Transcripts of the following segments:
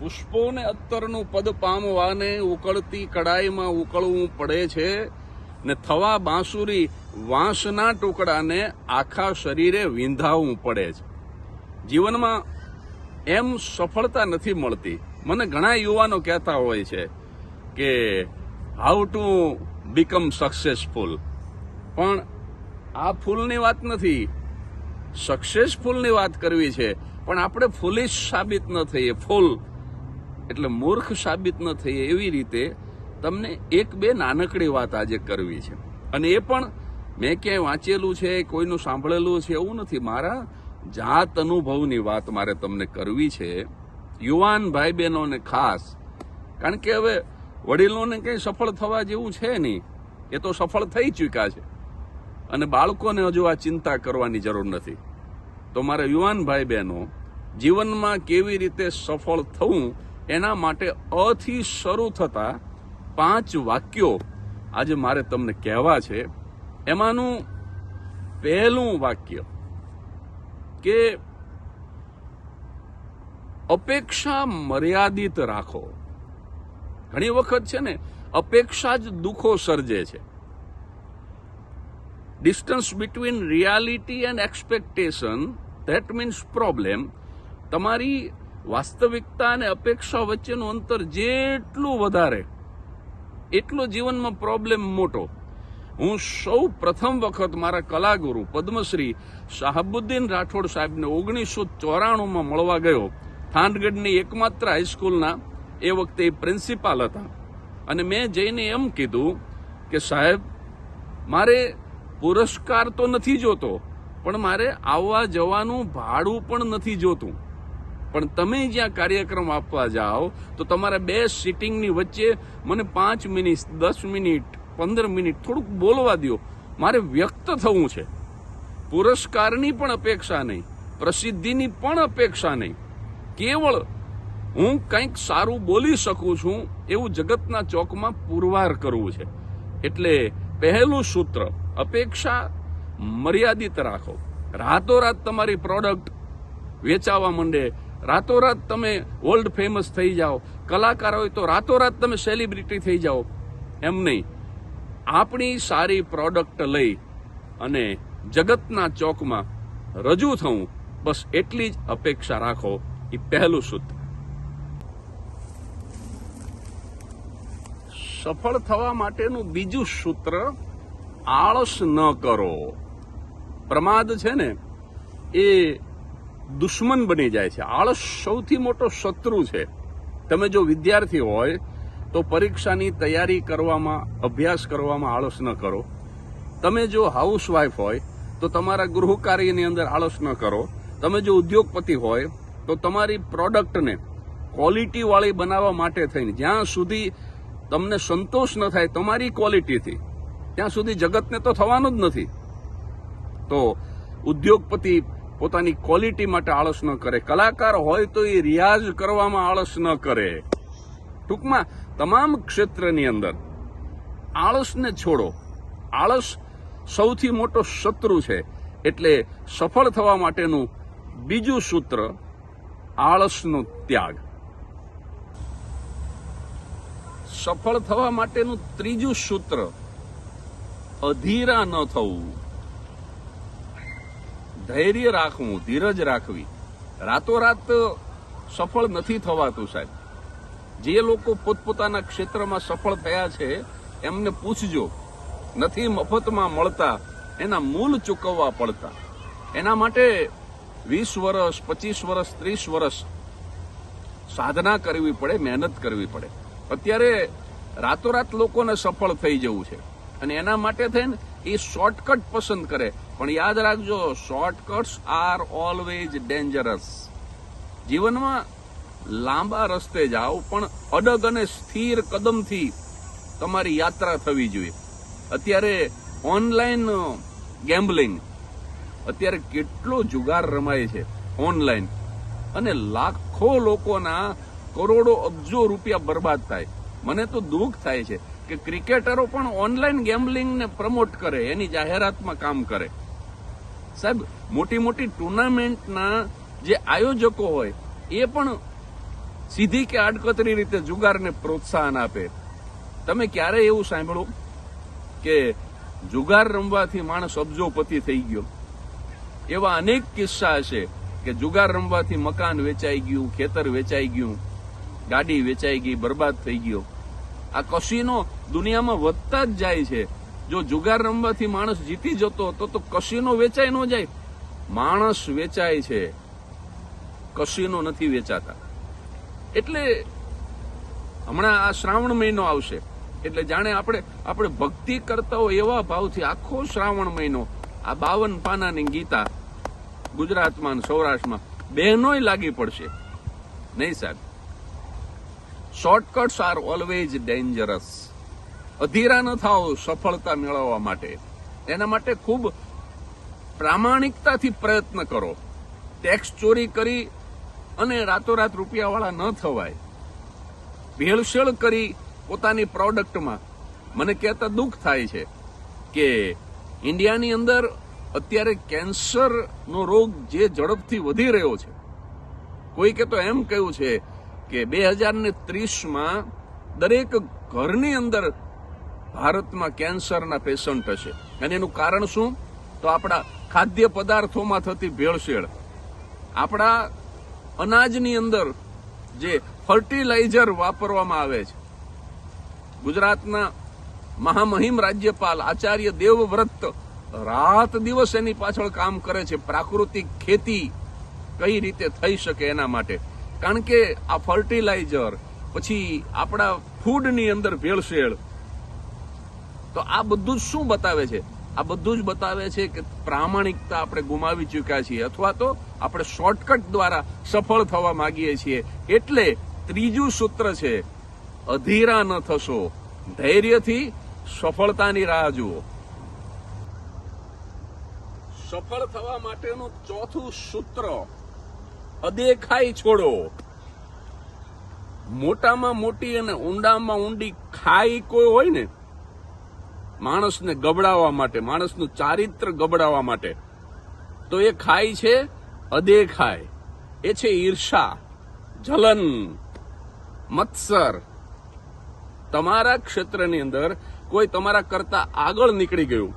પુષ્પોને અત્તરનું પદ પામવાને ઉકળતી કડાઈમાં ઉકળવું પડે છે ને થવા બાંસુરી વાંસના ટુકડાને આખા શરીરે વિંધાવવું પડે છે. જીવનમાં એમ સફળતા નથી મળતી. મને ઘણા યુવાનો કહેતા હોય છે કે હાઉ ટુ બીકમ સક્સેસફુલ, પણ આ ફૂલની વાત નથી, સક્સેસફુલની વાત કરવી છે. પણ આપણે ફૂલિશ સાબિત ન થઈએ, ફૂલ એટલે મૂર્ખ સાબિત ન થઈએ, એવી રીતે તમને એક બે નાનકડી વાત આજે કરવી છે. અને એ પણ મેં ક્યાંય વાંચેલું છે, કોઈનું સાંભળેલું છે એવું નથી, મારા જાત અનુભવની વાત મારે તમને કરવી છે, યુવાન ભાઈ બહેનોને ખાસ. કારણ કે હવે વડીલોને કંઈ સફળ થવા જેવું છે નહીં, એ તો સફળ થઈ ચૂક્યા છે અને બાળકોને હજુ આ ચિંતા કરવાની જરૂર નથી. તો મારા યુવાન ભાઈ બહેનો, જીવનમાં કેવી રીતે સફળ થવું એના માટે અથી શરૂ થતા 5 વાક્યો આજે મારે તમને કહેવા છે. એમાંનું પહેલું વાક્ય કે અપેક્ષા મર્યાદિત રાખો. ઘણી વખત છે ને, અપેક્ષા જ દુઃખો સર્જે છે. Distance between reality and expectation, that means problem. તમારી વાસ્તવિકતા અને અપેક્ષા વચ્ચેનું અંતર જેટલું વધારે એટલો જીવનમાં પ્રોબ્લેમ મોટો. હું સૌ પ્રથમ વખત મારા કલાગુરુ પદ્મશ્રી શાહબુદ્દીન રાઠોડ સાહેબને 1994માં મળવા ગયો. થાનગઢની એકમાત્ર હાઈસ્કૂલના એ વખતે પ્રિન્સિપાલ હતા. અને મેં જઈને એમ કીધું કે સાહેબ, મારે પુરસ્કાર તો નથી જોતો, પણ મારે આવવા જવાનું ભાડું પણ નથી જોતું, પણ તમે જ્યાં કાર્યક્રમ આપવા જાઓ તો તમારા 2 સિટિંગની વચ્ચે મને 5 મિનિટ, 10 મિનિટ, 15 મિનિટ થોડુંક બોલવા દો. મારે વ્યક્ત થવું છે. પુરસ્કારની પણ અપેક્ષા નહીં, પ્રસિદ્ધિની પણ અપેક્ષા નહીં, કેવળ હું કંઈક સારું બોલી શકું છું એવું જગતના ચોકમાં પુરવાર કરવું છે. એટલે પહેલું સૂત્ર, અપેક્ષા મર્યાદિત રાખો. રાતોરાત તમારી પ્રોડક્ટ વેચાવા માંડે, રાતોરાત તમે વર્લ્ડ ફેમસ થઈ જાઓ, કલાકાર હોય તો રાતોરાત તમે સેલિબ્રિટી થઈ જાઓ, એમ નહીં. આપણી સારી પ્રોડક્ટ લઈ અને જગતના ચોકમાં રજૂ થવું, બસ એટલી જ અપેક્ષા રાખો. એ પહેલું સૂત્ર. સફળ થવા માટેનું બીજું સૂત્ર, આળસ ન કરો. પ્રમાદ છે ને, એ દુશ્મન બની જાય છે. આળસ સૌથી મોટો શત્રુ છે. તમે જો વિદ્યાર્થી હોય તો પરીક્ષાની તૈયારી કરવામાં, અભ્યાસ કરવામાં આળસ ન કરો. તમે જો હાઉસવાઈફ હોય તો તમારા ગૃહ કાર્યની અંદર આળસ ન કરો. તમે જો ઉદ્યોગપતિ હોય તો તમારી પ્રોડક્ટને ક્વોલિટી વાળી બનાવવા માટે થઈને જ્યાં સુધી તમને સંતોષ ન થાય તમારી ક્વોલિટીથી, ત્યાં સુધી જગતને તો થવાનું જ નથી. તો ઉદ્યોગપતિ પોતાની ક્વોલિટી માટે આળસ ન કરે. કલાકાર હોય તો એ રિયાઝ કરવામાં આળસ ન કરે. ટૂંકમાં તમામ ક્ષેત્રની અંદર આળસને છોડો. આળસ સૌથી મોટો શત્રુ છે. એટલે સફળ થવા માટેનું બીજું સૂત્ર, આળસનો ત્યાગ. સફળ થવા માટેનું ત્રીજું સૂત્ર, અધીરા ન થવું. ધૈર્ય રાખવું, ધીરજ રાખવી. રાતોરાત સફળ નથી થવાતું સાહેબ. જે લોકો પોતપોતાના ક્ષેત્રમાં સફળ થયા છે એમને પૂછજો, નથી મફતમાં મળતા, એના મૂલ ચૂકવવા પડતા. એના માટે 20 વર્ષ, 25 વર્ષ, 30 વર્ષ સાધના કરવી પડે, મહેનત કરવી પડે. અત્યારે રાતોરાત લોકોને સફળ થઈ જવું છે અને એના માટે થઈને એ શોર્ટકટ પસંદ કરે. પણ યાદ રાખજો, શોર્ટકટ્સ આર ઓલવેઝ ડેન્જરસ. જીવનમાં લાંબા રસ્તે જાઓ, પણ અડગ અને સ્થિર કદમથી તમારી યાત્રા થવી જોઈએ. અત્યારે ઓનલાઈન ગેમ્બલિંગ, અત્યારે કેટલો જુગાર રમાય છે ઓનલાઈન, અને લાખો લોકોના કરોડો અબજો રૂપિયા બરબાદ થાય. મને તો દુઃખ થાય છે કે ક્રિકેટરો પણ ઓનલાઈન ગેમ્બલિંગને પ્રમોટ કરે, એની જાહેરાતમાં કામ કરે. સાહેબ, મોટી મોટી ટુર્નામેન્ટના જે આયોજકો હોય એ પણ સીધી કે આડકતરી રીતે જુગારને પ્રોત્સાહન આપે. તમે ક્યારે એવું સાંભળ્યું કે જુગાર રમવાથી માણસ અબજોપતિ થઈ ગયો? એવા અનેક કિસ્સા હશે કે જુગાર રમવાથી મકાન વેચાઈ ગયું, ખેતર વેચાઈ ગયું, ગાડી વેચાઈ ગઈ, બરબાદ થઈ ગયો. આ કસીનો દુનિયામાં વધતા જ જાય છે. જો જુગાર રમવાથી માણસ જીતી જતો તો કસીનો વેચાઈ ન જાય. માણસ વેચાય છે, કસીનો નથી વેચાતા. એટલે હમણાં આ શ્રાવણ મહિનો આવશે એટલે જાણે આપણે ભક્તિ કરતા હોય એવા ભાવથી આખો શ્રાવણ મહિનો આ 52 પાનાની ગીતા ગુજરાતમાં અને સૌરાષ્ટ્રમાં બહેનોય લાગી પડશે. નહીં સાહેબ, શોર્ટકટ્સ આર ઓલવેઝ ડેન્જરસ. અધીરા ન થાઓ સફળતા મેળવવા માટે. એના માટે ખૂબ પ્રામાણિકતાથી પ્રયત્ન કરો. ટેક્સ ચોરી કરી અને રાતોરાત રૂપિયાવાળા ન થવાય. ભેળસેળ કરી પોતાની પ્રોડક્ટમાં. મને કહેતા દુઃખ થાય છે કે ઇન્ડિયાની અંદર અત્યારે કેન્સરનો રોગ જે ઝડપથી વધી રહ્યો છે. કોઈકે તો એમ કહ્યું છે કે 2030માં દરેક ઘરની અંદર ભારતમાં કેન્સરના પેશન્ટ હશે. અને એનું કારણ શું? તો આપણા ખાદ્ય પદાર્થોમાં થતી ભેળસેળ, આપણા અનાજની અંદર જે ફર્ટિલાઇઝર વાપરવામાં આવે છે. ગુજરાતના મહામહિમ રાજ્યપાલ આચાર્ય દેવવ્રત રાત દિવસ એની પાછળ કામ કરે છે. પ્રાકૃતિક ખેતી કઈ રીતે થઈ શકે એના માટે. કારણ કે આ ફર્ટિલાઇઝર, પછી આપણા ફૂડની અંદર ભેળસેળ, તો આ બધું જ શું બતાવે છે? આ બધું જ બતાવે છે કે પ્રામાણિકતા આપણે ગુમાવી ચૂક્યા છીએ, અથવા તો આપણે શોર્ટકટ દ્વારા સફળ થવા માંગીએ છીએ. એટલે ત્રીજું સૂત્ર છે, અધીરા ન થશો, ધૈર્યથી સફળતાની રાહ જુઓ. સફળ થવા માટેનું ચોથું સૂત્ર, અદેખાઈ છોડો. મોટામાં મોટી અને ઊંડામાં ઊંડી ખાઈ કોઈ હોય ને માણસને ગબડાવવા માટે, માણસનું ચારિત્ર ગબડાવવા માટે, તો એ ખાઈ છે અદેખાઈ. એ છે ઈર્ષા, જલન, મત્સર. તમારા ક્ષેત્રની અંદર કોઈ તમારા કરતા આગળ નીકળી ગયું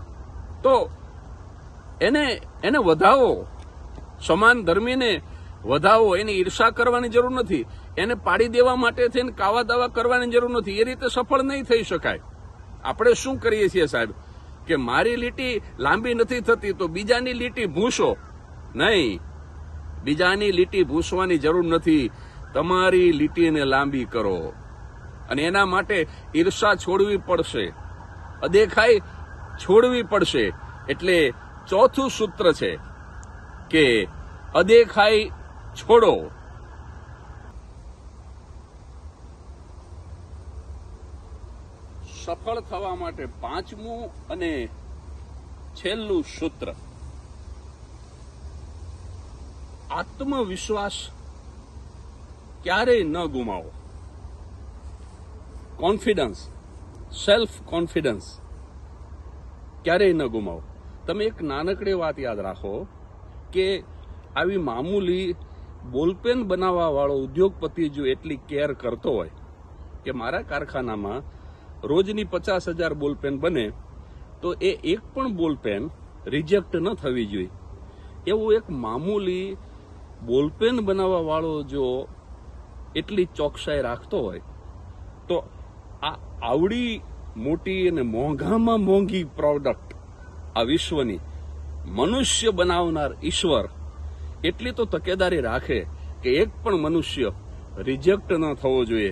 તો એને વધાવો. સમાન ધર્મીને વધાવો. એની ઈર્ષા કરવાની જરૂર નથી. એને પાડી દેવા માટે થઈને કાવા દાવા કરવાની જરૂર નથી. એ રીતે સફળ નહીં થઈ શકાય. આપણે શું કરીએ છીએ સાહેબ કે મારી લીટી લાંબી નથી થતી તો બીજાની લીટી ભૂંસો. નહીં, બીજાની લીટી ભૂંસવાની જરૂર નથી. તમારી લીટીને લાંબી કરો. અને એના માટે ઈર્ષા છોડવી પડશે, અદેખાઈ છોડવી પડશે. એટલે ચોથું સૂત્ર છે કે અદેખાઈ છોડો. સફળ થવા માટે પાંચમું અને છેલ્લું સૂત્ર, આત્મવિશ્વાસ ક્યારેય ન ગુમાવો. કોન્ફિડન્સ, સેલ્ફ કોન્ફિડન્સ ક્યારેય ન ગુમાવો. તમે એક નાનકડી વાત યાદ રાખો કે આવી મામૂલી બોલપેન બનાવવા વાળો ઉદ્યોગપતિ જો એટલી કેર કરતો હોય કે મારા કારખાનામાં રોજની 50,000 બોલપેન બને તો એ એક પણ બોલપેન રિજેક્ટ ન થવી જોઈએ, એવું એક મામૂલી બોલપેન બનાવવા વાળો જો એટલી ચોકસાઈ રાખતો હોય તો આ આવડી મોટી અને મોંઘામાં મોંઘી પ્રોડક્ટ આ વિશ્વની મનુષ્ય બનાવનાર ઈશ્વર એટલી તો તકેદારી રાખે કે એક પણ મનુષ્ય રિજેક્ટ ન થવો જોઈએ,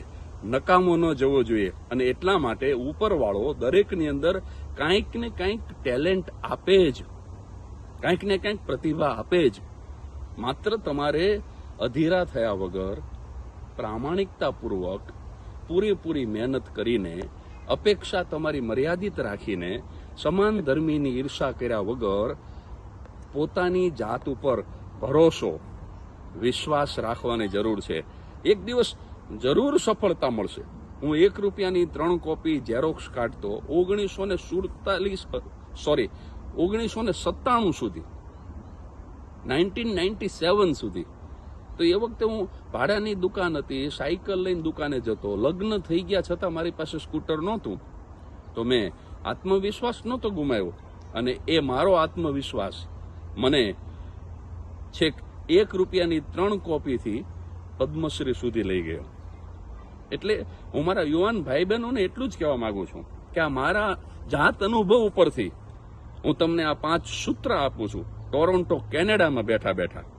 નકામો ન જવો જોઈએ. અને એટલા માટે ઉપરવાળો દરેકની અંદર કાંઈક ને કાંઈક ટેલેન્ટ આપે જ, કાંઈક ને કાંઈક પ્રતિભા આપે જ. માત્ર તમારે અધીરા થયા વગર પ્રામાણિકતાપૂર્વક પૂરેપૂરી મહેનત કરીને, અપેક્ષા તમારી મર્યાદિત રાખીને, સમાન ધર્મીની ઈર્ષા કર્યા વગર પોતાની જાત ઉપર ભરોસો, વિશ્વાસ રાખવાની જરૂર છે. એક દિવસ જરૂર સફળતા મળશે. હું 1 રૂપિયાની 3 કોપી ઝેરોક્સ કાઢતો 1997 સુધી, 1997 સુધી. તો તો એ વખતે હું ભાડાની દુકાન હતી, સાયકલ લઈને દુકાને જતો, લગ્ન થઈ ગયા છતાં મારી પાસે સ્કૂટર નહોતું. તો મેં આત્મવિશ્વાસ નહોતો ગુમાવ્યો, અને એ મારો આત્મવિશ્વાસ મને છેક 1 રૂપિયાની 3 કોપીથી પદ્મશ્રી સુધી લઈ ગયો. એટલે હું મારા યુવાન ભાઈ બહેનોને એટલું જ કહેવા માંગુ છું કે આ મારા જાત અનુભવ ઉપરથી હું તમને આ 5 સૂત્ર આપું છું, ટોરોન્ટો કેનેડામાં બેઠા બેઠા,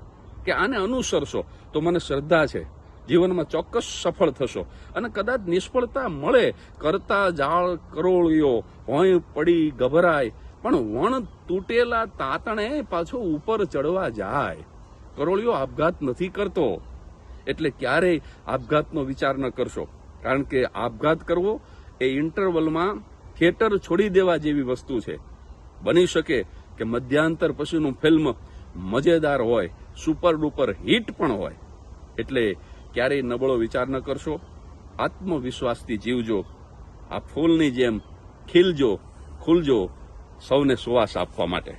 કે આને અનુસરશો તો મને શ્રદ્ધા છે જીવનમાં ચોક્કસ સફળ થશો. અને કદાચ નિષ્ફળતા મળે, કરતા જાળ કરોળિયો, ભોંય પડી ગભરાય, પણ વણ તૂટેલા તાતણે પાછો ઉપર ચડવા જાય. કરોળિયો આપઘાત નથી કરતો, એટલે ક્યારેય આપઘાતનો વિચાર ન કરશો, કારણ કે આપઘાત કરવો એ ઇન્ટરવલમાં થિયેટર છોડી દેવા જેવી વસ્તુ છે. બની શકે કે મધ્યાંતર પછીનું ફિલ્મ મજેદાર હોય, સુપર ડુપર હિટ પણ હોય. એટલે ક્યારેય નબળો વિચાર ન કરશો, આત્મવિશ્વાસથી જીવજો, આ ફૂલની જેમ ખીલજો, ખુલજો, સૌને સુવાસ આપવા માટે.